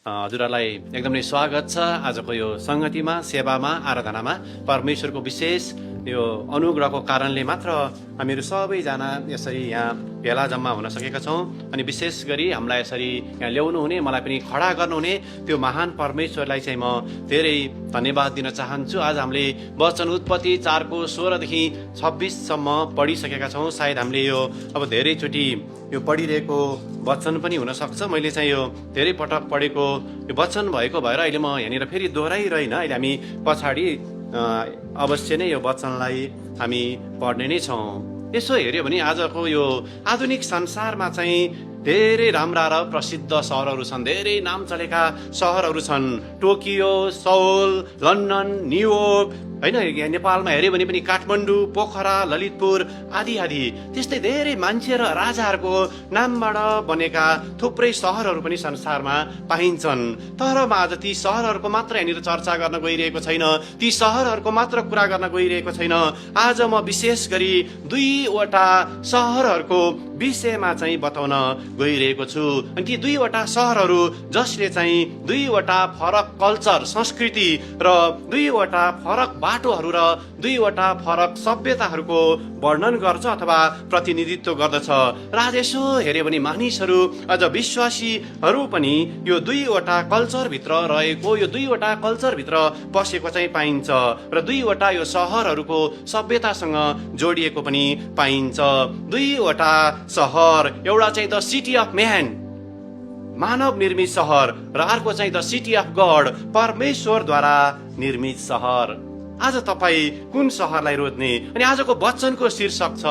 हजुरहरूलाई एकदमै स्वागत छ आजको यो संगतिमा, सेवामा, आराधनामा। परमेश्वरको विशेष यो अनुग्रहको कारणले मात्र हामीहरू सबैजना यसरी यहाँ भेला जम्मा हुन सकेका छौँ। अनि विशेष गरी हामीलाई यसरी यहाँ ल्याउनु हुने, मलाई पनि खडा गर्नुहुने त्यो महान परमेश्वरलाई चाहिँ म धेरै धन्यवाद दिन चाहन्छु। आज हामीले वचन उत्पत्ति 4को 16देखि 26सम्म पढिसकेका छौँ। सायद हामीले यो अब धेरैचोटि यो पढिरहेको वचन पनि हुनसक्छ। मैले चाहिँ यो धेरै पटक पढेको यो वचन भएको भएर अहिले म यहाँनिर फेरि दोहोऱ्याइरहेन। अहिले हामी पछाडि अवश्य नै यो वचनलाई हामी पढ्ने नै छौँ। यसो हेऱ्यो भने आजको यो आधुनिक संसारमा चाहिँ धेरै राम्रा र प्रसिद्ध सहरहरू छन्, धेरै नाम चलेका सहरहरू छन्। टोकियो, सौल, लन्डन, न्युयोर्क, होइन, यहाँ नेपालमा हेऱ्यो भने पनि काठमाडौँ, पोखरा, ललितपुर आदि आदि त्यस्तै धेरै मान्छे र राजाहरूको नामबाट बनेका थुप्रै सहरहरू पनि संसारमा पाइन्छन्। तर म आज ती सहरहरूको मात्र यहाँनिर चर्चा गर्न गइरहेको छैन, ती सहरहरूको मात्र कुरा गर्न गइरहेको छैन। आज म विशेष गरी दुईवटा सहरहरूको विषयमा चाहिँ बताउन गइरहेको छु। अनि ती दुईवटा सहरहरू जसले चाहिँ दुईवटा फरक कल्चर, संस्कृति र दुईवटा फरक बाटोहरू र दुईवटा फरक सभ्यताहरूको वर्णन गर्छ अथवा प्रतिनिधित्व गर्दछ। र आज यसो हेऱ्यो भने मानिसहरू अझ विश्वासीहरू पनि यो दुईवटा कल्चरभित्र रहेको, यो दुईवटा कल्चरभित्र बसेको चाहिँ पाइन्छ र दुईवटा यो सहरहरूको सभ्यतासँग जोडिएको पनि पाइन्छ। दुईवटा सहर, एउटा चाहिँ द सिटी अफ म्यान, मानव निर्मित सहर, र अर्को चाहिँ द सिटी अफ गड, परमेश्वरद्वारा निर्मित सहर। आज तपाईँ कुन सहरलाई रोज्ने? अनि आजको वचनको शीर्षक छ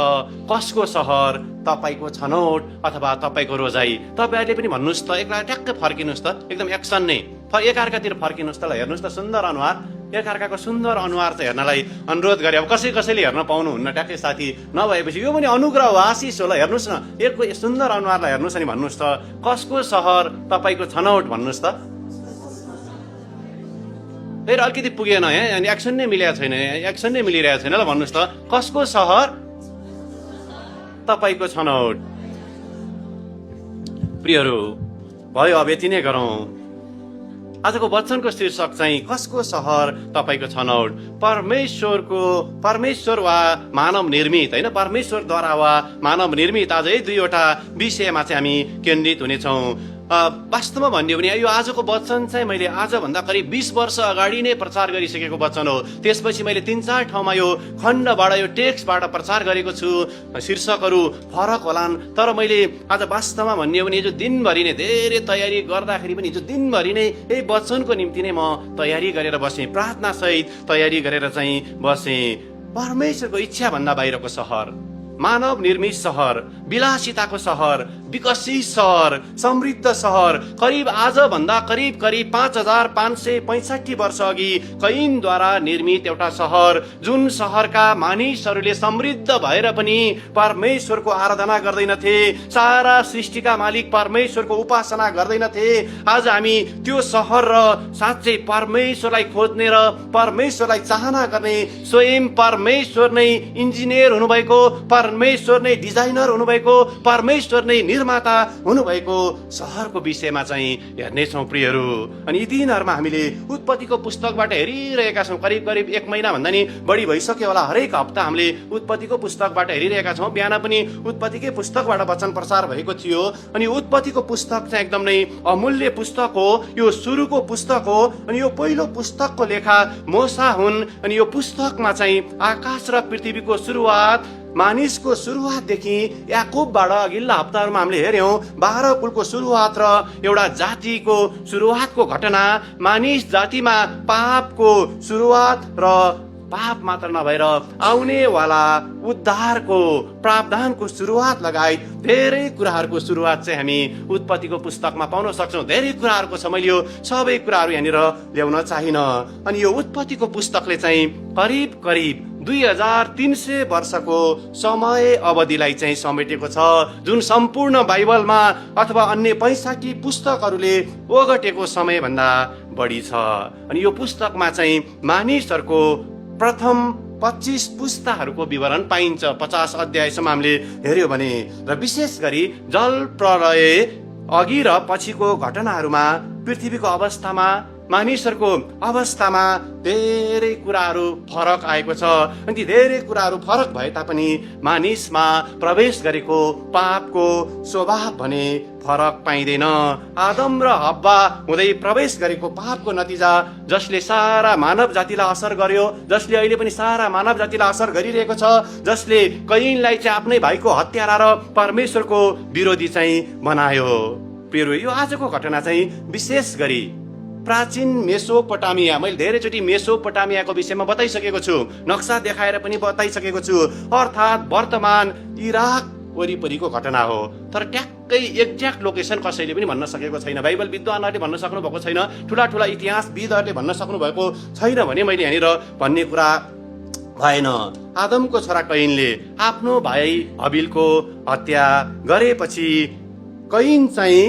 कसको सहर? तपाईँको छनौट अथवा तपाईँको रोजाइ। तपाईँहरूले पनि भन्नुहोस् त, एकलाई ट्याक्कै फर्किनुहोस् त, एकदम एक्सन नै एकअर्कातिर फर्किनुहोस् त। ल हेर्नुहोस् त, सुन्दर अनुहार, एकअर्काको सुन्दर अनुहार चाहिँ हेर्नलाई अनुरोध गरे। अब कसैले हेर्न पाउनुहुन्न ट्याक्कै साथी नभएपछि यो पनि अनुग्रह हो, आशिष हो। ल हेर्नुहोस् न, एकको सुन्दर अनुहारलाई हेर्नुहोस् अनि भन्नुहोस् त कसको सहर तपाईँको छनौट भन्नुहोस् त। फेरि अलिकति पुगेन यहाँ, अनि एक्सन नै मिलेको छैन, एक्सन नै मिलिरहेको छैन। ल भन्नुहोस् त कसको सहर तपाईँको छनौट। प्रियहरू भयो, अब यति नै गरौँ। आजको वचनको शीर्षक चाहिँ कसको सहर तपाईँको छनौट। परमेश्वर वा मानव निर्मित, होइन, परमेश्वरद्वारा वा मानव निर्मित। आज यही दुईवटा विषयमा चाहिँ हामी केन्द्रित हुनेछौँ। वास्तवमा भन्यो भने यो आजको वचन चाहिँ मैले आजभन्दा करिब 20 वर्ष अगाडि नै प्रचार गरिसकेको वचन हो। त्यसपछि मैले 3-4 ठाउँमा यो खण्डबाट, यो टेक्स्टबाट प्रचार गरेको छु। शीर्षकहरू फरक होलान्, तर मैले आज वास्तवमा भन्यो भने हिजो दिनभरि नै धेरै तयारी गर्दाखेरि पनि हिजो दिनभरि नै यही वचनको निम्ति नै म तयारी गरेर बसेँ, प्रार्थना सहित तयारी गरेर चाहिँ बसेँ। परमेश्वरको इच्छाभन्दा बाहिरको सहर, मानव निर्मित सहर, विलासिताको सहर, विकसित सहर, समृद्ध सहर, करिब आजभन्दा करिब 5565 वर्ष अघि कैनद्वारा निर्मित एउटा सहर, जुन सहरका मानिसहरूले समृद्ध भएर पनि परमेश्वरको आराधना गर्दैनथे, सारा सृष्टिका मालिक परमेश्वरको उपासना गर्दैनथे। आज हामी त्यो सहर र साँच्चै परमेश्वरलाई खोज्ने र परमेश्वरलाई चाहना गर्ने, स्वयं परमेश्वर नै इन्जिनियर हुनुभएको, परमेश्वर नै डिजाइनर हुनुभएको, परमेश्वर नै निर्माता हुनुभएको सहरको विषयमा चाहिँ हेर्नेछौँ प्रियहरू। अनि यी दिनहरूमा हामीले उत्पत्तिको पुस्तकबाट हेरिरहेका छौँ। करिब 1 महिना भन्दा नि बढी भइसक्यो होला। हरेक हप्ता हामीले उत्पत्तिको पुस्तकबाट हेरिरहेका छौँ। बिहान पनि उत्पत्तिकै पुस्तकबाट वचन प्रचार भएको थियो। अनि उत्पत्तिको पुस्तक चाहिँ एकदम नै अमूल्य पुस्तक हो। यो सुरुको पुस्तक हो। अनि यो पहिलो पुस्तकको लेखा मोसा हुन्। अनि यो पुस्तकमा चाहिँ आकाश र पृथ्वीको सुरुवात, मानिसको सुरुवातदेखि याकुबबाट अघिल्ला हप्ताहरूमा हामीले हेऱ्यौँ 12 कुलको सुरुवात र एउटा जातिको सुरुवातको घटना, मानिस जातिमा पापको सुरुवात र पाप मात्र नभएर आउनेवाला उद्धारको प्रावधानको सुरुवात लगायत धेरै कुराहरूको सुरुवात चाहिँ हामी उत्पत्तिको पुस्तकमा पाउन सक्छौँ। धेरै कुराहरूको छ, मैले यो सबै कुराहरू यहाँनिर ल्याउन चाहिनँ। अनि यो उत्पत्तिको पुस्तकले चाहिँ करिब 2300 वर्षको समय अवधिलाई चाहिँ समेटेको छ, जुन सम्पूर्ण बाइबलमा अथवा अन्य 65 पुस्तकहरूले ओगटेको समयभन्दा बढी छ। अनि यो पुस्तकमा चाहिँ मानिसहरूको प्रथम 25 पुस्ताहरूको विवरण पाइन्छ। 50 अध्यायसम्म हामीले हेऱ्यो भने, र विशेष गरी जल प्रलय अघि र पछिको घटनाहरूमा पृथ्वीको अवस्थामा मानिसहरूको अवस्थामा धेरै कुराहरू फरक आएको छ। अनि ती धेरै कुराहरू फरक भए तापनि मानिसमा प्रवेश गरेको पापको स्वभाव भने फरक पाइँदैन। आदम र हव्वा हुँदै प्रवेश गरेको पापको नतिजा जसले सारा मानव जातिलाई असर गर्यो, जसले अहिले पनि सारा मानव जातिलाई असर गरिरहेको छ, जसले कैनलाई चाहिँ आफ्नै भाइको हत्यारा र परमेश्वरको विरोधी चाहिँ बनायो। प्रियहरू, यो आजको घटना चाहिँ विशेष गरी प्राचीन मेसोपोटामिया, मैले धेरैचोटि मेसोपोटामियाको विषयमा बताइसकेको छु, नक्सा देखाएर पनि बताइसकेको छु, अर्थात् वर्तमान इराक वरिपरिको घटना हो। तर ट्याक्कै एक्ज्याक्ट लोकेसन कसैले पनि भन्न सकेको छैन। बाइबल विद्वानहरूले भन्न सक्नु भएको छैन, ठुला ठुला इतिहासविदहरूले भन्न सक्नु भएको छैन भने मैले यहाँनिर भन्ने कुरा भएन। आदमको छोरा कैनले आफ्नो भाइ हबिलको हत्या गरेपछि कैन चाहिँ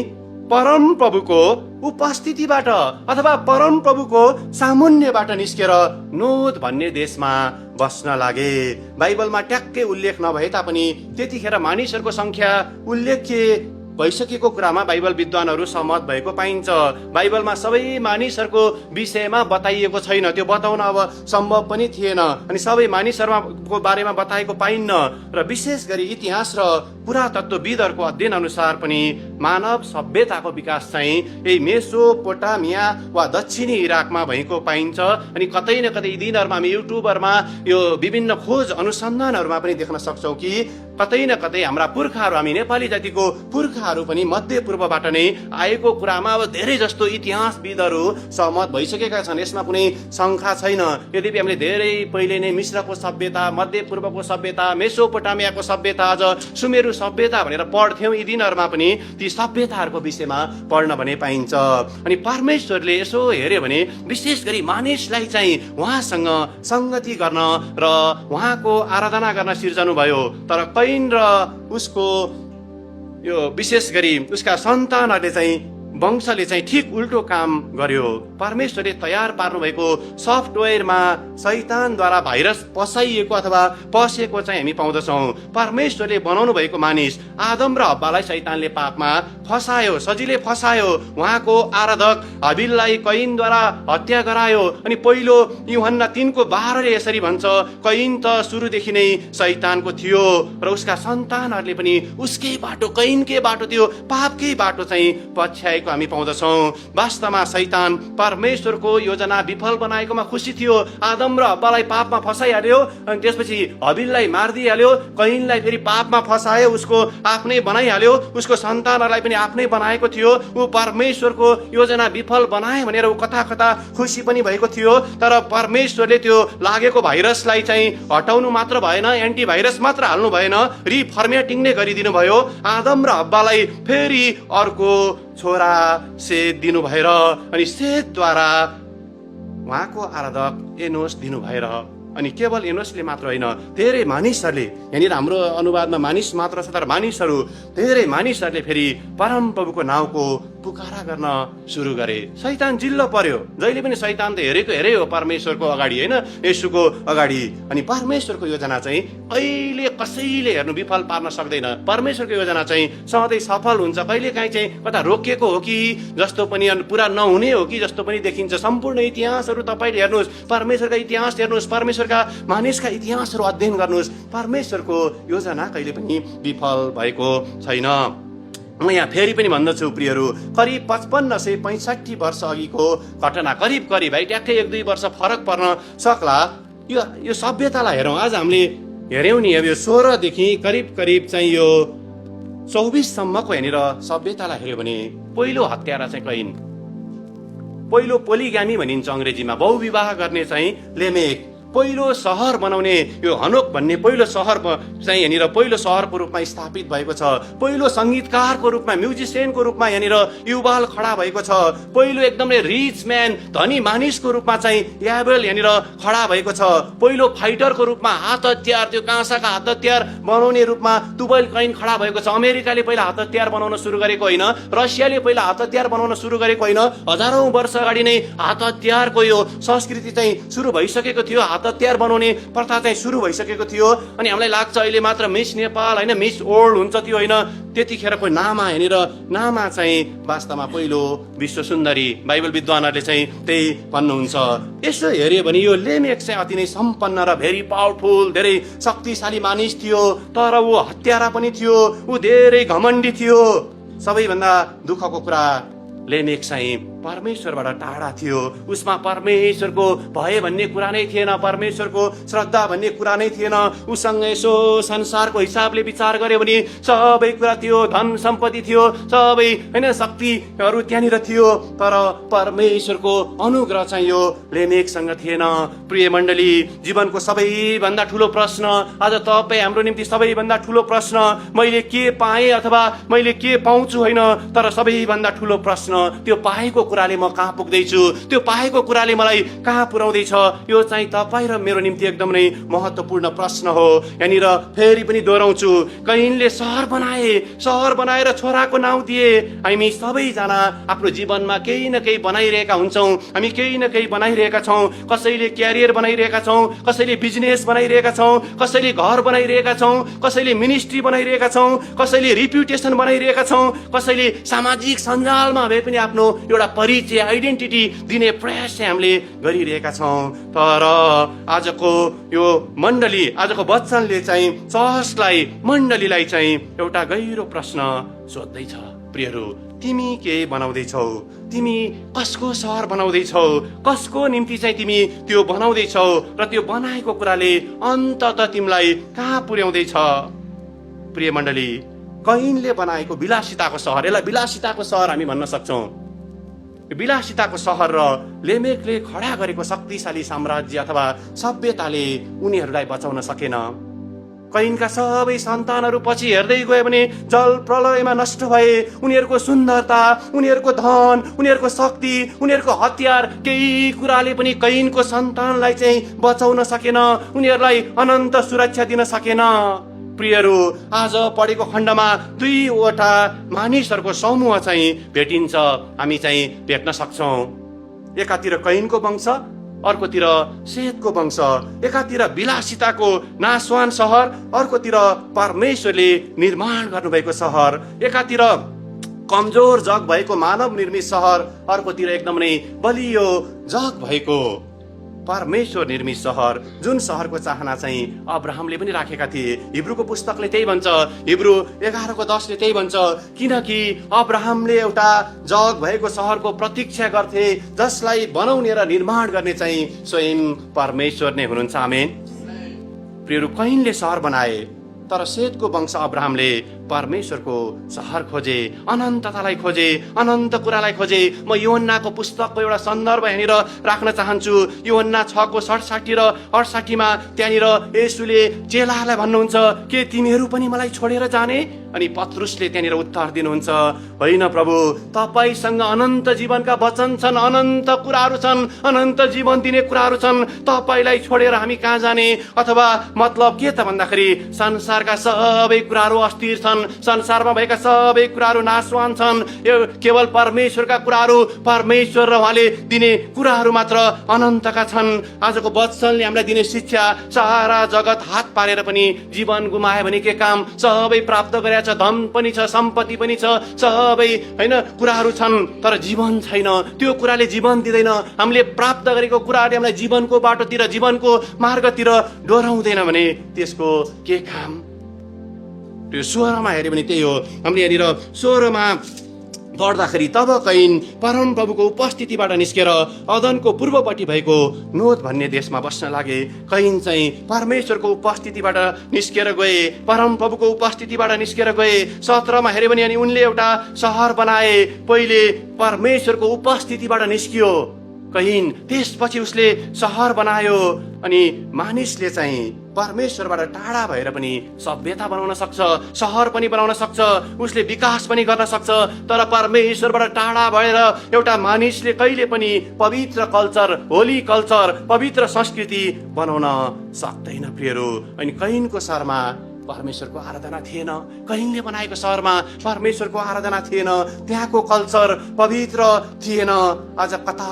परमप्रभुको उपस्थितिबाट अथवा परमप्रभुको सामुन्यबाट निस्केर नोद भन्ने देशमा बस्न लागे। बाइबलमा ट्याक्कै उल्लेख नभए तापनि त्यतिखेर मानिसहरूको संख्या उल्लेख्य भइसकेको कुरामा बाइबल विद्वानहरू सहमत भएको पाइन्छ। बाइबलमा सबै मानिसहरूको विषयमा बताइएको छैन, त्यो बताउन अब सम्भव पनि थिएन, अनि सबै मानिसहरूको बारेमा बताएको पाइन्न। र विशेष गरी इतिहास र पुरातत्वविदहरूको अध्ययन अनुसार पनि मानव सभ्यताको विकास चाहिँ यही मेसोपोटामिया वा दक्षिणी इराकमा भएको पाइन्छ। अनि कतै न कतै यी दिनहरूमा हामी युट्युबहरूमा यो विभिन्न खोज अनुसन्धानहरूमा पनि देख्न सक्छौँ कि कतै न कतै हाम्रा पुर्खाहरू, हामी नेपाली जातिको पुर्खाहरू पनि मध्य पूर्वबाट नै आएको कुरामा अब धेरै जस्तो इतिहासविदहरू सहमत भइसकेका छन्। यसमा कुनै शङ्का छैन। यद्यपि हामीले धेरै पहिले नै मिश्रको सभ्यता, मध्य पूर्वको सभ्यता, मेसोपोटामियाको सभ्यता, अझ सुमेरु सभ्यता भनेर पढ्थ्यौँ, यी दिनहरूमा पनि ती सभ्यताहरूको विषयमा पढ्न भने पाइन्छ। अनि परमेश्वरले यसो हेर्यो भने विशेष गरी मानिसलाई चाहिँ उहाँसँग सङ्गति गर्न र उहाँको आराधना गर्न सिर्जनु भयो। तर कैन र उसको यो विशेष गरी उसका सन्तानहरूले चाहिँ वंशले चाहिँ ठिक उल्टो काम गर्यो। परमेश्वरले तयार पार्नु भएको सफ्टवेयरमा शैतानद्वारा भाइरस पसाइएको अथवा पसेको चाहिँ हामी पाउँदछौँ। परमेश्वरले बनाउनु भएको मानिस आदम र हव्वालाई शैतानले पापमा फसायो, सजिलै फसायो। उहाँको आराधक हबिललाई कैनद्वारा हत्या गरायो। अनि पहिलो यूहन्ना 3:12ले यसरी भन्छ, कैन त सुरुदेखि नै शैतानको थियो र उसका सन्तानहरूले पनि उसकै बाटो, कैनकै बाटो, त्यो पापकै बाटो चाहिँ पछ्याएको हामी पाउँदछौँ। वास्तवमा शैतान परमेश्वरको योजना विफल बनाएकोमा खुसी थियो। आदम र हव्वालाई पापमा फसाइहाल्यो, अनि त्यसपछि हबिललाई मारिदिइहाल्यो, कैनलाई फेरि पापमा फसायो, उसको आफ्नै बनाइहाल्यो, उसको सन्तानहरूलाई पनि आफ्नै बनाएको थियो। ऊ परमेश्वरको योजना विफल बनाए भनेर ऊ कता कता खुसी पनि भएको थियो। तर परमेश्वरले त्यो लागेको भाइरसलाई चाहिँ हटाउनु मात्र भएन, एन्टिभाइरस मात्र हाल्नु भएन, रिफर्मेटिङ नै गरिदिनु भयो। आदम र हव्वालाई फेरि अर्को छोरा सेत दिनु भएर, अनि सेतद्वारा उहाँको आराधक एनोस दिनु भएर, अनि केवल एनोसले मात्र होइन, धेरै मानिसहरूले, यहाँनिर हाम्रो अनुवादमा मानिस मात्र छ, तर मानिसहरू, धेरै मानिसहरूले फेरि परमप्रभुको नाउँको पुकारा गर्न सुरु गरे। शैतान जिल्लो पर्यो। जहिले पनि शैतान त हेरै हो परमेश्वरको अगाडि, होइन, येशूको अगाडि। अनि परमेश्वरको योजना चाहिँ कहिले कसैले हेर्नु विफल पार्न सक्दैन। परमेश्वरको योजना चाहिँ सधैँ सफल हुन्छ। कहिले काहीँ चाहिँ कता रोकिएको हो कि जस्तो पनि, पुरा नहुने हो कि जस्तो पनि देखिन्छ। सम्पूर्ण इतिहासहरू तपाईँले हेर्नुहोस्, परमेश्वरका इतिहास हेर्नुहोस्, परमेश्वरका मानिसका इतिहासहरू अध्ययन गर्नुहोस्, परमेश्वरको योजना कहिले पनि विफल भएको छैन। म यहाँ फेरि पनि भन्दछु प्रियहरू, करिब 5565 वर्ष अघिको घटना, करिब है, ट्याक्कै 1-2 वर्ष फरक पर्न सक्ला। यो सभ्यतालाई हेरौँ। आज हामीले हेऱ्यौँ नि, अब यो 16 देखि करिब चाहिँ यो 24 सम्मको यहाँनिर सभ्यतालाई हेऱ्यो भने पहिलो हत्यारा चाहिँ कैन, पहिलो पोलिग्यामी भनिन्छ अङ्ग्रेजीमा, बहुविवाह गर्ने चाहिँ लेमेक, पहिलो सहर बनाउने यो हनोक भन्ने पहिलो सहर चाहिँ यहाँनिर पहिलो सहरको रूपमा स्थापित भएको छ। पहिलो सङ्गीतकारको रूपमा, म्युजिसियनको रूपमा यहाँनिर युबाल खडा भएको छ। पहिलो एकदमै रिच म्यान, धनी मानिसको रूपमा चाहिँ याबेल यहाँनिर खडा भएको छ। पहिलो फाइटरको रूपमा, हात हतियार, त्यो काँसाका हात हतियार बनाउने रूपमा तुबैल कैन खडा भएको छ। अमेरिकाले पहिला हात हतियार बनाउन सुरु गरेको होइन, रसियाले पहिला हात हतियार बनाउन सुरु गरेको होइन, हजारौँ वर्ष अगाडि नै हात हतियारको यो संस्कृति चाहिँ सुरु भइसकेको थियो। हात हतियार बनाउने प्रथा चाहिँ सुरु भइसकेको थियो। अनि हामीलाई लाग्छ अहिले मात्र मिस नेपाल होइन, मिस वर्ल्ड हुन्छ त्यो होइन। त्यतिखेरको नामा हेरेर नामा चाहिँ वास्तवमा पहिलो विश्व सुन्दरी बाइबल विद्वानहरूले चाहिँ त्यही भन्नुहुन्छ। यसो हेऱ्यो भने यो लेमेक चाहिँ अति नै सम्पन्न र भेरी पावरफुल, धेरै शक्तिशाली मानिस थियो, तर ऊ हत्यारा पनि थियो, ऊ धेरै घमण्डी थियो। सबैभन्दा दुःखको कुरा लेमेक चाहिँ परमेश्वरबाट टाढा थियो। उसमा परमेश्वरको भय भन्ने कुरा नै थिएन, परमेश्वरको श्रद्धा भन्ने कुरा नै थिएन। उसँग यसो संसारको हिसाबले विचार गर्यो भने सबै कुरा थियो, धन सम्पत्ति थियो, सबै होइन शक्तिहरू त्यहाँनिर थियो, तर परमेश्वरको अनुग्रह चाहिँ यो लेमेकसँग थिएन। प्रिय मण्डली, जीवनको सबैभन्दा ठुलो प्रश्न आज तपाईँ हाम्रो निम्ति सबैभन्दा ठुलो प्रश्न, मैले के पाएँ अथवा मैले के पाउँछु होइन, तर सबैभन्दा ठुलो प्रश्न त्यो पाएको कुराले म कहाँ पुग्दैछु, त्यो पाएको कुराले मलाई कहाँ पुर्याउँदैछ, यो चाहिँ तपाईँ र मेरो निम्ति एकदम नै महत्त्वपूर्ण प्रश्न हो। यहाँनिर फेरि पनि दोहोऱ्याउँछु, कैनले सहर बनाएर छोराको नाउँ दिए। हामी सबैजना आफ्नो जीवनमा केही न केही बनाइरहेका हुन्छौँ, हामी केही न केही बनाइरहेका छौँ। कसैले क्यारियर बनाइरहेका छौँ, कसैले बिजनेस बनाइरहेका छौँ, कसैले घर बनाइरहेका छौँ, कसैले मिनिस्ट्री बनाइरहेका छौँ, कसैले रिप्युटेसन बनाइरहेका छौँ, कसैले सामाजिक सञ्जालमा भए पनि आफ्नो एउटा परिचय आइडेन्टिटी दिने प्रयास चाहिँ हामीले गरिरहेका छौँ। तर आजको यो मण्डली, आजको वचनले चाहिँ चर्चलाई, मण्डलीलाई चाहिँ एउटा गहिरो प्रश्न सोध्दैछ। प्रियहरू, तिमी के बनाउँदैछौ? तिमी कसको सहर बनाउँदैछौ? कसको निम्ति चाहिँ तिमी त्यो बनाउँदैछौ? र त्यो बनाएको कुराले अन्ततः तिमीलाई कहाँ पुर्याउँदैछ? प्रिय मण्डली, कैनले बनाएको विलासिताको सहर, यसलाई विलासिताको सहर हामी भन्न सक्छौँ। विलासिताको सहर र लेमेकले खडा गरेको शक्तिशाली साम्राज्य अथवा सभ्यताले उनीहरूलाई बचाउन सकेन। कैनका सबै सन्तानहरू पछि हेर्दै गयो भने जल प्रलयमा नष्ट भए। उनीहरूको सुन्दरता, उनीहरूको धन, उनीहरूको शक्ति, उनीहरूको हतियार, केही कुराले पनि कैनको सन्तानलाई चाहिँ बचाउन सकेन, उनीहरूलाई अनन्त सुरक्षा दिन सकेन। प्रियहरू, आज पढेको खण्डमा दुईवटा मानिसहरूको समूह चाहिँ भेटिन्छ, हामी चाहिँ भेट्न सक्छौँ। एकातिर कैनको वंश, अर्कोतिर सेतको वंश। एकातिर विलासिताको नासवान सहर, अर्कोतिर परमेश्वरले निर्माण गर्नुभएको सहर। एकातिर कमजोर जग भएको मानव निर्मित सहर, अर्कोतिर एकदम नै बलियो जग भएको परमेश्वर निर्मित सहर, जुन सहरको चाहना चाहिँ अब्राहमले पनि राखेका थिए। हिब्रूको पुस्तकले त्यही भन्छ, हिब्रू 11:10ले त्यही भन्छ, किनकि अब्राहमले एउटा जग भएको सहरको प्रतीक्षा गर्थे, जसलाई बनाउने र निर्माण गर्ने चाहिँ स्वयं परमेश्वर नै हुनुहुन्छ। आमेन। प्रियहरू, कैनले सहर बनाए, तर सेतको वंश अब्राहमले परमेश्वरको सहर खोजे, अनन्ततालाई खोजे, अनन्त कुरालाई खोजे। म यूहन्नाको पुस्तकको एउटा सन्दर्भ यहाँनिर राख्न चाहन्छु। यूहन्ना 6:67 र 68मा त्यहाँनिर येशूले चेलाहरूलाई भन्नुहुन्छ, के तिमीहरू पनि मलाई छोडेर जाने? अनि पत्रुसले त्यहाँनिर उत्तर दिनुहुन्छ, होइन प्रभु, तपाईसँग अनन्त जीवनका वचन छन्, अनन्त कुराहरू छन्, अनन्त जीवन दिने कुराहरू छन्, तपाईँलाई छोडेर हामी कहाँ जाने? अथवा मतलब के त भन्दाखेरि संसारका सबै कुराहरू अस्थिर छन्, संसारमा भएका सबै कुराहरू नाशवान छन्, यो केवल परमेश्वरका कुराहरू, परमेश्वर र उहाँले दिने कुराहरू मात्र अनन्तका छन्। आजको वचनले हामीलाई दिने शिक्षा, सारा जगत हात पारेर पनि जीवन गुमायो भने के काम? सबै प्राप्त गरेका छ, धन पनि छ, सम्पत्ति पनि छ, सबै होइन कुराहरू छन्, तर जीवन छैन। त्यो कुराले जीवन दिँदैन। हामीले प्राप्त गरेको कुराले हामीलाई जीवनको बाटोतिर, जीवनको मार्गतिर डोराउँदैन भने त्यसको के काम? त्यो 16मा हेऱ्यो भने त्यही हो। हामीले यहाँनिर 16मा पढ्दाखेरि, तब कैन परमप्रभुको उपस्थितिबाट निस्केर अदनको पूर्वपट्टि भएको नोद भन्ने देशमा बस्न लागे। कैन चाहिँ परमेश्वरको उपस्थितिबाट निस्केर गए, परमप्रभुको उपस्थितिबाट निस्केर गए। 17मा हेऱ्यो भने अनि उनले एउटा सहर बनाए। पहिले परमेश्वरको उपस्थितिबाट निस्कियो कैन, त्यसपछि उसले सहर बनायो। अनि मानिसले चाहिँ परमेश्वरबाट टाढा भएर पनि सभ्यता बनाउन सक्छ, सहर पनि बनाउन सक्छ, उसले विकास पनि गर्न सक्छ, तर परमेश्वरबाट टाढा भएर एउटा मानिसले कहिले पनि पवित्र कल्चर, होली कल्चर, पवित्र संस्कृति बनाउन सक्दैन। प्रियहरू, अनि कैनको सहरमा परमेश्वरको आराधना थिएन। कैनले बनाएको सहरमा परमेश्वरको आराधना थिएन। त्यहाँको कल्चर पवित्र थिएन। आज कता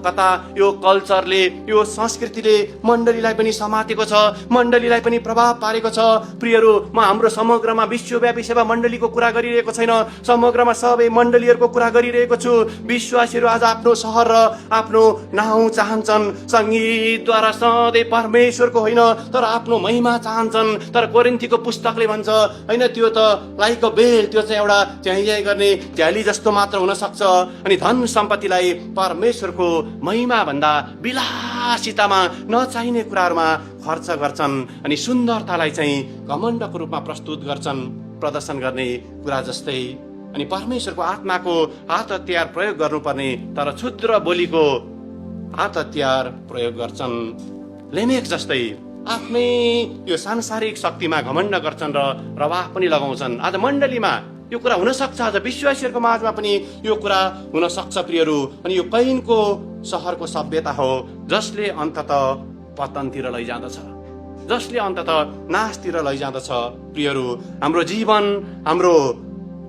कता यो कल्चरले, यो संस्कृतिले मण्डलीलाई पनि समातेको छ, मण्डलीलाई पनि प्रभाव पारेको छ। प्रियहरू, म हाम्रो समग्रमा विश्वव्यापी सेवा मण्डलीको कुरा गरिरहेको छैन, समग्रमा सबै मण्डलीहरूको कुरा गरिरहेको छु। विश्वासीहरू आज आफ्नो सहर र आफ्नो नाउँ चाहन्छन्। सङ्गीतद्वारा सधैँ परमेश्वरको होइन, तर आफ्नो महिमा चाहन्छन्। तर कोरिन्थीको पुस्तकले भन्छ होइन, त्यो त लाइक अ बेल, त्यो चाहिँ एउटा च्याइ गर्ने झ्याली जस्तो मात्र हुन सक्छ। अनि धन सम्पत्तिलाई परमेश्वरको महिमा भन्दा विलासितामा नचाहिने कुराहरूमा खर्च गर्छन्। अनि सुन्दरतालाई चाहिँ घमण्डको रूपमा प्रस्तुत गर्छन्, प्रदर्शन गर्ने कुरा जस्तै। अनि परमेश्वरको आत्माको हात हतियार प्रयोग गर्नुपर्ने, तर क्षुद्र बोलीको हात हतियार प्रयोग गर्छन्। लेमेक जस्तै आफ्नै यो सांसारिक शक्तिमा घमण्ड गर्छन् र प्रभाव पनि लगाउँछन्। आज मण्डलीमा यो कुरा हुन सक्छ, आज विश्वासीहरूको माझमा पनि यो कुरा हुन सक्छ प्रियहरू। अनि यो कैनको सहरको सभ्यता हो जसले अन्ततः पतनतिर लैजाँदछ, जसले अन्ततः नाशतिर लैजाँदछ। प्रियहरू, हाम्रो जीवन, हाम्रो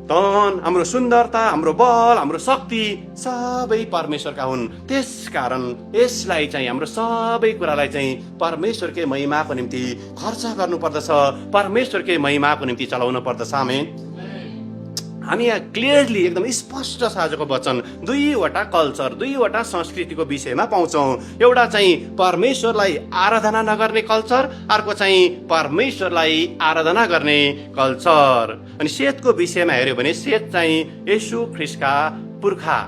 धन, हाम्रो सुन्दरता, हाम्रो बल, हाम्रो शक्ति सबै परमेश्वरका हुन्। त्यसकारण यसलाई चाहिँ, हाम्रो सबै कुरालाई चाहिँ परमेश्वरकै महिमाको निम्ति खर्च गर्नुपर्दछ, परमेश्वरकै महिमाको निम्ति चलाउनु पर्दछ। आमेन। हामी यहाँ क्लियरली एकदम स्पष्ट छ आजको वचन दुईवटा कल्चर, दुईवटा संस्कृतिको विषयमा पाउँछौँ। एउटा चाहिँ परमेश्वरलाई आराधना नगर्ने कल्चर, अर्को चाहिँ परमेश्वरलाई आराधना गर्ने कल्चर। अनि सेतको विषयमा हेऱ्यो भने सेत चाहिँ येशू ख्रिस्टका पुर्खा,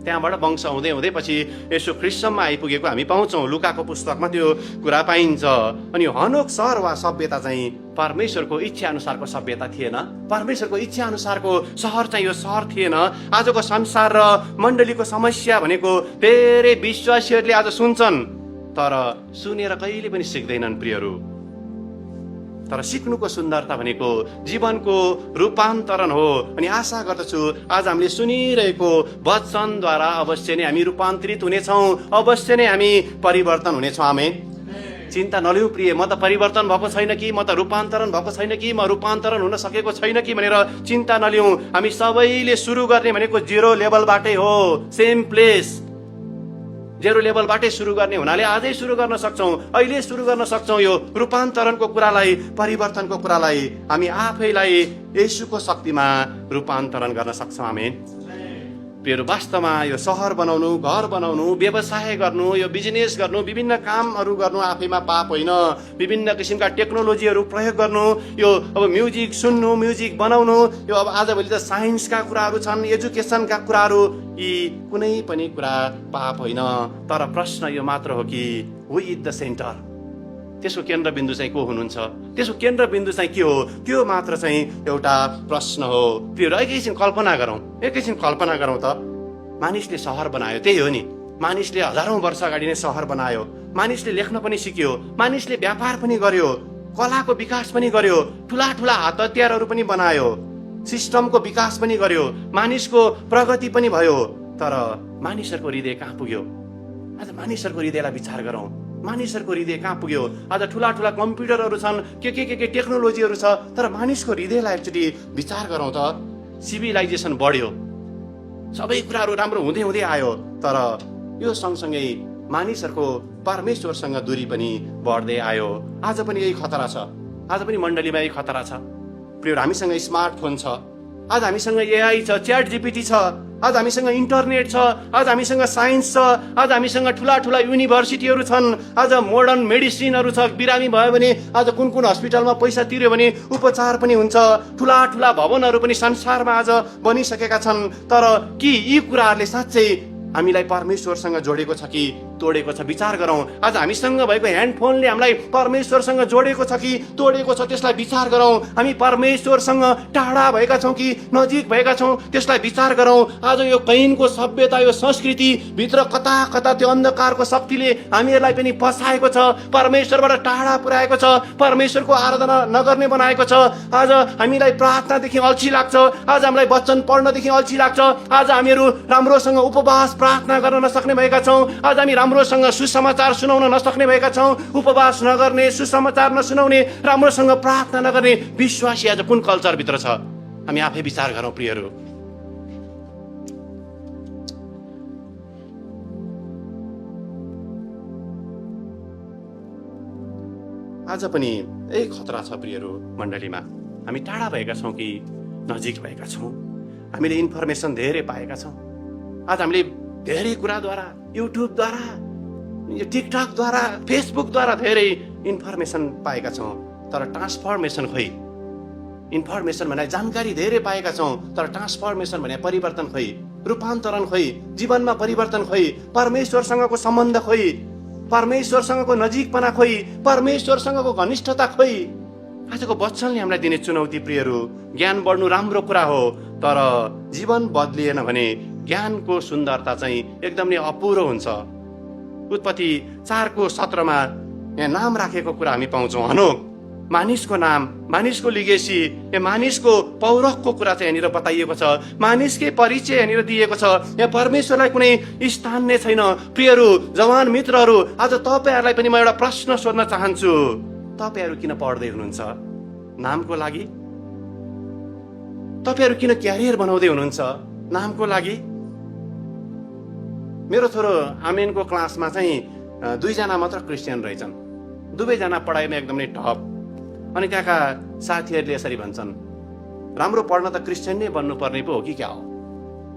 त्यहाँबाट वंश हुँदै हुँदै पछि येशू ख्रिस्टसम्म आइपुगेको हामी पाउँछौँ। लुकाको पुस्तकमा त्यो कुरा पाइन्छ। अनि हनोक सहर वा सभ्यता चाहिँ परमेश्वरको इच्छा अनुसारको सभ्यता थिएन, परमेश्वरको इच्छा अनुसारको सहर चाहिँ यो सहर थिएन। आजको संसार र मण्डलीको समस्या भनेको धेरै विश्वासीहरूले आज सुन्छन्, तर सुनेर कहिले पनि सिक्दैनन् प्रियहरू। तर सिक्नुको सुन्दरता भनेको जीवनको रूपान्तरण हो। अनि आशा गर्दछु आज हामीले सुनिरहेको वचनद्वारा अवश्य नै हामी रूपान्तरित हुनेछौँ, अवश्य नै हामी परिवर्तन हुनेछौँ। आमेन। चिन्ता नलिऊ प्रिय, म त परिवर्तन भएको छैन कि, म त रूपान्तरण भएको छैन कि, म रूपान्तरण हुन सकेको छैन कि भनेर चिन्ता नलिऊ। हामी सबैले सुरु गर्ने भनेको जेरो लेभलबाटै हो, सेम प्लेस। जेरो लेभलबाटै सुरु गर्ने हुनाले आजै सुरु गर्न सक्छौँ, अहिले सुरु गर्न सक्छौँ। यो रूपान्तरणको कुरालाई, परिवर्तनको कुरालाई हामी आफैलाई येशूको शक्तिमा रूपान्तरण गर्न सक्छौँ। आमेन। प्रियहरू, वास्तवमा यो सहर बनाउनु, घर बनाउनु, व्यवसाय गर्नु, यो बिजनेस गर्नु, विभिन्न कामहरू गर्नु आफैमा पाप होइन। विभिन्न किसिमका टेक्नोलोजीहरू प्रयोग गर्नु, यो अब म्युजिक सुन्नु, म्युजिक बनाउनु, यो अब आजभोलि त साइन्सका कुराहरू छन्, एजुकेसनका कुराहरू, यी कुनै पनि कुरा पाप होइन। तर प्रश्न यो मात्र हो कि हु इज द सेन्टर, त्यसको केन्द्रबिन्दु चाहिँ को हुनुहुन्छ, त्यसको केन्द्रबिन्दु चाहिँ के हो, त्यो मात्र चाहिँ एउटा प्रश्न हो। त्यो एकैछिन कल्पना गरौँ त, मानिसले सहर बनायो, त्यही हो नि। मानिसले हजारौं वर्ष अगाडि नै सहर बनायो, मानिसले लेख्न पनि सिक्यो, मानिसले व्यापार पनि गर्यो, कलाको विकास पनि गर्यो, ठुला ठुला हात हतियारहरू पनि बनायो, सिस्टमको विकास पनि गर्यो, मानिसको प्रगति पनि भयो। तर मानिसहरूको हृदय कहाँ पुग्यो? आज मानिसहरूको हृदयलाई विचार गरौँ। मानिसहरूको हृदय कहाँ पुग्यो? आज ठुला ठुला कम्प्युटरहरू छन्, के टेक्नोलोजीहरू छ, तर मानिसको हृदयलाई एकचोटि विचार गरौँ त। सिभिलाइजेसन बढ्यो, सबै कुराहरू राम्रो हुँदै हुँदै आयो, तर यो सँगसँगै मानिसहरूको परमेश्वरसँग दूरी पनि बढ्दै आयो। आज पनि यही खतरा छ, आज पनि मण्डलीमा यही खतरा छ। प्रिय, हामीसँग स्मार्टफोन छ, आज हामीसँग एआई छ, च्याट जीपीटी छ, आज हामीसँग इन्टरनेट छ, आज हामीसँग साइन्स छ, आज हामीसँग ठुला ठुला युनिभर्सिटीहरू छन्, आज मोडर्न मेडिसिनहरू छ। बिरामी भयो भने आज कुन हस्पिटलमा पैसा तिर्यो भने उपचार पनि हुन्छ। ठुला ठुला भवनहरू पनि संसारमा आज बनिसकेका छन्। तर के यी कुराहरूले साँच्चै हामीलाई परमेश्वरसँग जोडेको छ कि तोडेको छ? विचार गरौँ। आज हामीसँग भएको ह्यान्डफोनले हामीलाई परमेश्वरसँग जोडेको छ कि तोडेको छ? त्यसलाई विचार गरौँ। हामी परमेश्वरसँग टाढा भएका छौँ कि नजिक भएका छौँ? त्यसलाई विचार गरौँ। आज यो कैनको सभ्यता, यो संस्कृति भित्र कता कता त्यो अन्धकारको शक्तिले हामीहरूलाई पनि फसाएको छ, परमेश्वरबाट टाढा पुर्याएको छ, परमेश्वरको आराधना नगर्ने बनाएको छ। आज हामीलाई प्रार्थनादेखि अल्छी लाग्छ, आज हामीलाई वचन पढ्नदेखि अल्छी लाग्छ, आज हामीहरू राम्रोसँग उपवास प्रार्थना गर्न नसक्ने भएका छौँ, आज हामी राम्रोसँग सुसमाचार सुनाउन नसक्ने भएका छौँ, उपवास नगर्ने, सुसमाचार नसुनाउने, राम्रोसँग प्रार्थना नगर्ने विश्वासी आज कुन कल्चरभित्र छ? हामी आफै विचार गरौँ प्रियहरू। आज पनि यही खतरा छ प्रियहरू। मण्डलीमा हामी टाढा भएका छौँ कि नजिक भएका छौँ? हामीले इन्फर्मेसन धेरै पाएका छौँ। आज हामीले धेरै कुराद्वारा, युट्युबद्वारा, यो टिकटकद्वारा, फेसबुकद्वारा धेरै इन्फर्मेसन पाएका छौँ, तर ट्रान्सफर्मेसन खोइ? इन्फर्मेसन भने जानकारी धेरै पाएका छौँ, तर ट्रान्सफर्मेसन भने परिवर्तन खोइ, रूपान्तरण खोइ, जीवनमा परिवर्तन खोइ, परमेश्वरसँगको सम्बन्ध खोइ, परमेश्वरसँगको नजिकपना खोइ, परमेश्वरसँगको घनिष्ठता खोइ। आजको वचनले हामीलाई दिने चुनौती प्रियहरू, ज्ञान बढ्नु राम्रो कुरा हो, तर जीवन बदलिएन भने ज्ञानको सुन्दरता चाहिँ एकदम नै अपुरो हुन्छ। उत्पत्ति 4:17 यहाँ नाम राखेको कुरा हामी पाउँछौँ। हनोक, मानिसको नाम, मानिसको लिगेसी, मानिसको पौरखको कुरा चाहिँ यहाँनिर बताइएको छ। मानिसकै परिचय यहाँनिर दिएको छ। यहाँ परमेश्वरलाई कुनै स्थान नै छैन। प्रियहरू, जवान मित्रहरू, आज तपाईँहरूलाई पनि म एउटा प्रश्न सोध्न चाहन्छु। तपाईँहरू किन पढ्दै हुनुहुन्छ? नामको लागि? तपाईँहरू किन क्यारियर बनाउँदै हुनुहुन्छ? नामको लागि? मेरो छोरो आमेनको क्लासमा चाहिँ 2 जना मात्र क्रिस्चियन रहेछन्। दुवैजना पढाइमा एकदमै टप। अनि त्यहाँका साथीहरूले यसरी भन्छन्, राम्रो पढ्न त क्रिस्चियन नै बन्नुपर्ने पो हो कि क्या हो?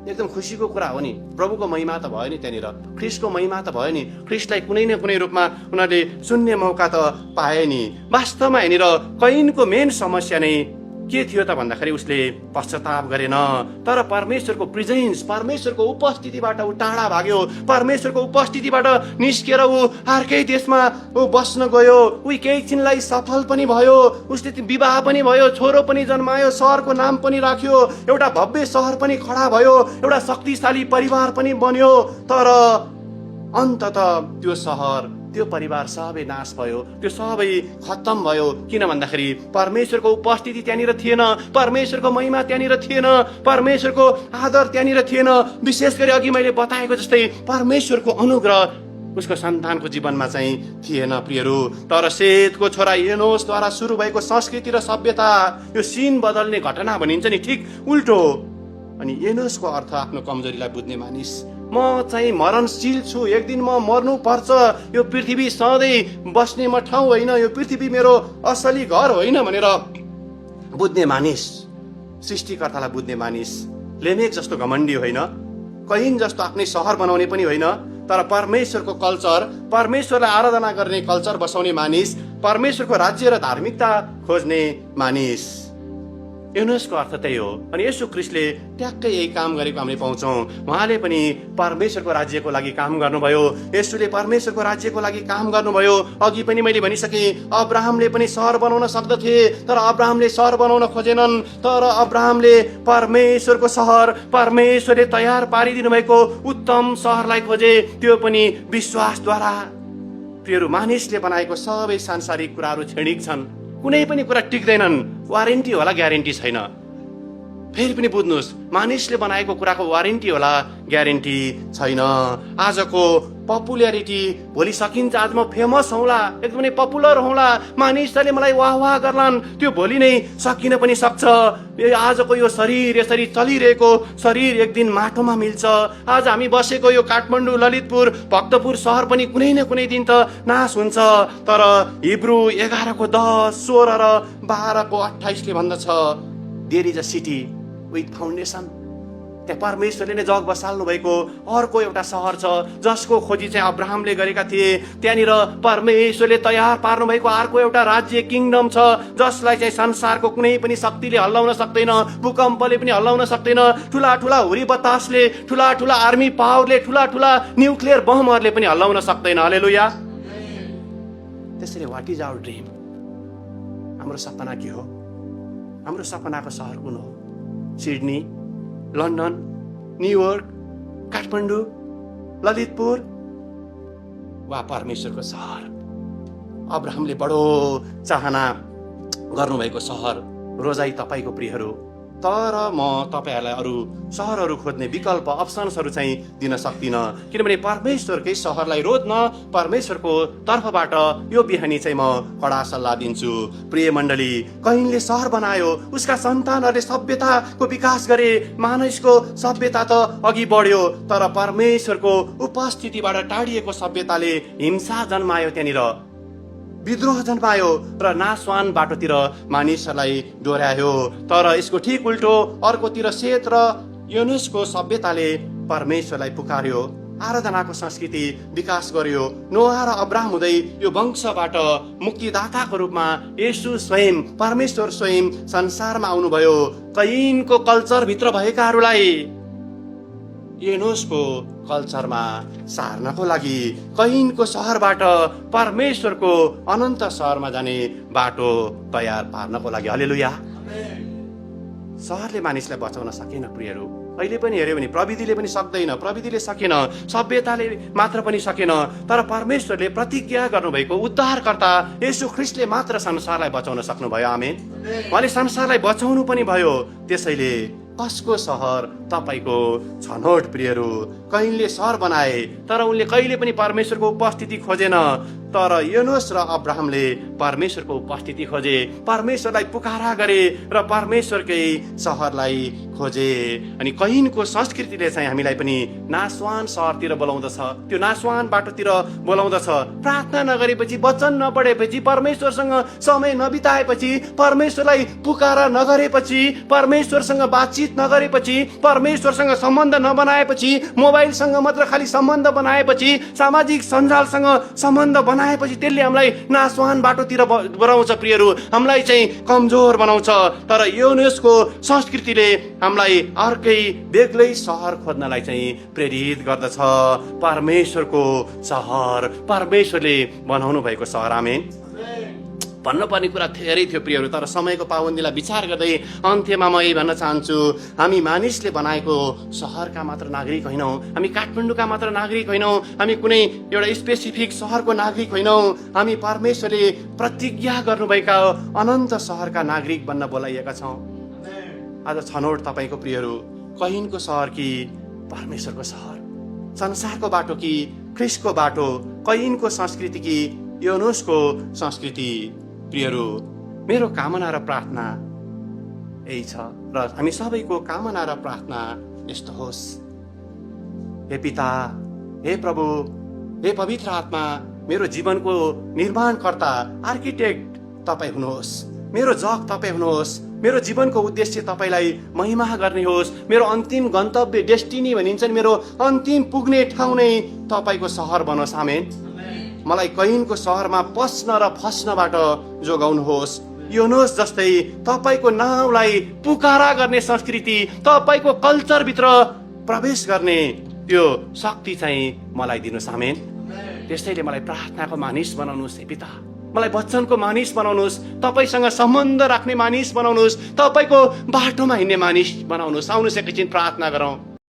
एकदम खुसीको कुरा हो नि। प्रभुको महिमा त भयो नि, त्यहाँनिर ख्रिस्टको महिमा त भयो नि। ख्रिस्टलाई कुनै न कुनै रूपमा उनीहरूले सुन्ने मौका त पाए नि। वास्तवमा यहाँनिर कैनको मेन समस्या नै के थियो त भन्दाखेरि उसले पश्चाताप गरेन, तर परमेश्वरको प्रेजेन्स, परमेश्वरको उपस्थितिबाट ऊ टाढा भाग्यो। परमेश्वरको उपस्थितिबाट निस्केर ऊ अर्कै देशमा ऊ बस्न गयो। ऊ केही छिनलाई सफल पनि भयो, उसले विवाह पनि भयो, छोरो पनि जन्मायो, सहरको नाम पनि राख्यो, एउटा भव्य सहर पनि खडा भयो, एउटा शक्तिशाली परिवार पनि बन्यो। तर अन्ततः त्यो सहर, त्यो परिवार सबै नाश भयो, त्यो सबै खत्तम भयो। किन भन्दाखेरि परमेश्वरको उपस्थिति त्यहाँनिर थिएन, परमेश्वरको महिमा त्यहाँनिर थिएन, परमेश्वरको आदर त्यहाँनिर थिएन। विशेष गरी अघि मैले बताएको जस्तै परमेश्वरको अनुग्रह उसको सन्तानको जीवनमा चाहिँ थिएन प्रियहरू। तर सेतको छोरा एनोसद्वारा सुरु भएको संस्कृति र सभ्यता, यो सिन बदल्ने घटना भनिन्छ नि, ठिक उल्टो। अनि एनोसको अर्थ आफ्नो कमजोरीलाई बुझ्ने मानिस। म चाहिँ मरणशील छु, एक दिन म मर्नु पर्छ, यो पृथ्वी सधैँ बस्ने म ठाउँ होइन, यो पृथ्वी मेरो असली घर होइन भनेर बुझ्ने मानिस, सृष्टिकर्तालाई बुझ्ने मानिस। लेमेक जस्तो घमण्डी होइन, कैन जस्तो आफ्नै सहर बनाउने पनि होइन, तर परमेश्वरको कल्चर, परमेश्वरलाई आराधना गर्ने कल्चर बसाउने मानिस, परमेश्वरको राज्य र धार्मिकता खोज्ने मानिस। एनोसको अर्थ त्यही हो। अनि येशू ख्रीष्टले ट्याक्कै यही काम गरेको हामीले पाउँछौँ। उहाँले पनि परमेश्वरको राज्यको लागि काम गर्नुभयो। येशूले परमेश्वरको राज्यको लागि काम गर्नुभयो। अघि पनि मैले भनिसकेँ, अब्राहमले पनि सहर बनाउन सक्दथे, तर अब्राहमले सहर बनाउन खोजेनन्। तर अब्राहमले परमेश्वरको सहर, परमेश्वरले तयार पारिदिनु भएको उत्तम सहरलाई खोजे, त्यो पनि विश्वासद्वारा। प्रियहरू, मानिसले बनाएको सबै सांसारिक कुराहरू क्षणिक छन्, कुनै पनि कुरा टिक्दैनन्। वारेन्टी होला, ग्यारेन्टी छैन। फेरि पनि बुझ्नुहोस्, मानिसले बनाएको कुराको वारेन्टी होला, ग्यारेन्टी छैन। आजको पपुल्यारिटी भोलि सकिन्छ, आज म फेमस हौला, एकदमै पपुलर हौला, मानिसहरूले मलाई वाह वाह गर्लान्, त्यो भोलि नै सकिन पनि सक्छ। आजको यो शरीर यसरी चलिरहेको शरीर एक दिन माटोमा मिल्छ। आज हामी बसेको यो काठमाडौँ, ललितपुर, भक्तपुर सहर पनि कुनै न कुनै दिन त नाश हुन्छ। तर हिब्रू 11:10, 16 र 12:28 भन्दछ, there is a city with foundation. त्यहाँ परमेश्वरले नै जग बसाल्नु भएको अर्को एउटा सहर छ, जसको खोजी चाहिँ अब्राहमले गरेका थिए। त्यहाँनिर परमेश्वरले तयार पार्नु भएको अर्को एउटा राज्य, किङडम छ, जसलाई चाहिँ संसारको कुनै पनि शक्तिले हल्लाउन सक्दैन, भूकम्पले पनि हल्लाउन सक्दैन, ठुला ठुला हुरी बतासले, ठुला ठुला आर्मी पावरले, ठुला ठुला न्युक्लियर बमहरूले पनि हल्लाउन सक्दैन। हालेलुया। त्यसैले व्हाट इज आवर ड्रिम? हाम्रो सपना के हो? हाम्रो सपनाको सहर कुन हो? Sydney, London, New York, Kathmandu, Lalitpur, वा परमेश्वरको सहर? अब्राहमले बडो चाहना गर्नुभएको सहर, रोजाई तपाईँको प्रियहरू, तर म तपाईँहरूलाई अरू सहरहरू खोज्ने विकल्प अप्सन्सहरू चाहिँ दिन सक्दिनँ, किनभने परमेश्वरकै सहरलाई रोज्न परमेश्वरको तर्फबाट यो बिहानी चाहिँ म कडा सल्लाह दिन्छु। प्रिय मण्डली, कयिनले सहर बनायो, उसका सन्तानहरूले सभ्यताको विकास गरे, मानिसको सभ्यता त अघि बढ्यो, तर परमेश्वरको उपस्थितिबाट टाढिएको सभ्यताले हिंसा जन्मायो, त्यहाँनिर विद्रोह जन्मायो र नाशवान बाटोतिर मानिसहरूलाई डोर्यायो। तर यसको ठिक उल्टो अर्कोतिर सेत र योनुसको सभ्यताले परमेश्वरलाई पुकार्यो, आराधनाको संस्कृति विकास गर्यो। नोहा र अब्राहम हुँदै यो वंशबाट मुक्तिदाताको रूपमा येशू स्वयं, परमेश्वर स्वयं संसारमा आउनुभयो। कयिनको कल्चरभित्र भएकाहरूलाई एनोसको कल्चरमा सार्नको लागि, कयिनको सहरबाट परमेश्वरको अनन्त सहरमा जाने बाटो तयार पार्नको लागि। हालेलुया। सहरले मानिसलाई बचाउन सकेन प्रियहरू। अहिले पनि हेऱ्यो भने प्रविधिले पनि सक्दैन, प्रविधिले सकेन, सभ्यताले मात्र पनि सकेन, तर परमेश्वरले प्रतिज्ञा गर्नुभएको उद्धारकर्ता येशू ख्रिस्टले मात्र संसारलाई बचाउन सक्नुभयो। आमेन। उहाँले संसारलाई बचाउनु पनि भयो। त्यसैले कसको सहर तपाईँको छनौट प्रियहरू? कयिनले सहर बनाए, तर उनले कहिले पनि परमेश्वरको उपस्थिति खोजेन, तर योनुस र अब्राहमले परमेश्वरको उपस्थिति खोजे, परमेश्वरलाई पुकारा गरे र परमेश्वरकै सहरलाई खोजे। अनि कयिनको संस्कृतिले चाहिँ हामीलाई पनि नाशवान सहरतिर बोलाउँदछ, त्यो नाशवान बाटोतिर बोलाउँदछ। प्रार्थना नगरेपछि, वचन नपढेपछि, परमेश्वरसँग समय नबिताएपछि, परमेश्वरलाई पुकारा नगरेपछि, परमेश्वरसँग बातचित नगरेपछि, परमेश्वरसँग सम्बन्ध नबनाएपछि, मोबाइलसँग मात्र खालि सम्बन्ध बनाएपछि, सामाजिक सञ्जालसँग सम्बन्ध बनाएपछि त्यसले हामीलाई नाशवान बाटोतिर बढाउँछ प्रियहरू, हामीलाई चाहिँ कमजोर बनाउँछ। तर योनुसको संस्कृतिले हामीलाई अर्कै बेग्लै सहर खोज्नलाई चाहिँ प्रेरित गर्दछ। परमेश्वरको सहर, परमेश्वरले बनाउनु भएको सहर। आमेन। भन्नुपर्ने कुरा धेरै थियो प्रियहरू, तर समयको पाबन्दीलाई विचार गर्दै अन्त्यमा म यही भन्न चाहन्छु, हामी मानिसले बनाएको सहरका मात्र नागरिक होइनौँ, हामी काठमाडौँका मात्र नागरिक होइनौँ, हामी कुनै एउटा स्पेसिफिक सहरको नागरिक होइनौँ, हामी परमेश्वरले प्रतिज्ञा गर्नुभएका अनन्त सहरका नागरिक बन्न बोलाइएका छौँ। आज छनौट तपाईँको प्रियहरू, कयिनको सहर कि परमेश्वरको सहर, संसारको बाटो कि ख्रिस्टको बाटो, कयिनको संस्कृति कि योनुसको संस्कृति? प्रियहरू, मेरो कामना र प्रार्थना यही छ र हामी सबैको कामना र प्रार्थना यस्तो होस्। हे पिता, हे प्रभु, हे पवित्र आत्मा, मेरो जीवनको निर्माणकर्ता, आर्किटेक्ट तपाईँ हुनुहोस्, मेरो जग तपाईँ हुनुहोस्, मेरो जीवनको उद्देश्य तपाईँलाई महिमा गर्ने होस्, मेरो अन्तिम गन्तव्य डेस्टिनी भनिन्छ नि, मेरो अन्तिम पुग्ने ठाउँ नै तपाईँको सहर बनोस्। आमेन। मलाई कयिनको सहरमा पस्न र फस्नबाट जोगाउनुहोस्। योनुस जस्तै तपाईँको नाउँलाई पुकारा गर्ने संस्कृति, तपाईँको कल्चरभित्र प्रवेश गर्ने त्यो शक्ति चाहिँ मलाई दिनुहोस्। आमेन। त्यसैले मलाई प्रार्थनाको मानिस बनाउनुहोस् हे पिता, मलाई वचनको मानिस बनाउनुहोस्, तपाईँसँग सम्बन्ध राख्ने मानिस बनाउनुहोस्, तपाईँको बाटोमा हिँड्ने मानिस बनाउनुहोस्। आउनुहोस् एकैछिन प्रार्थना गरौँ।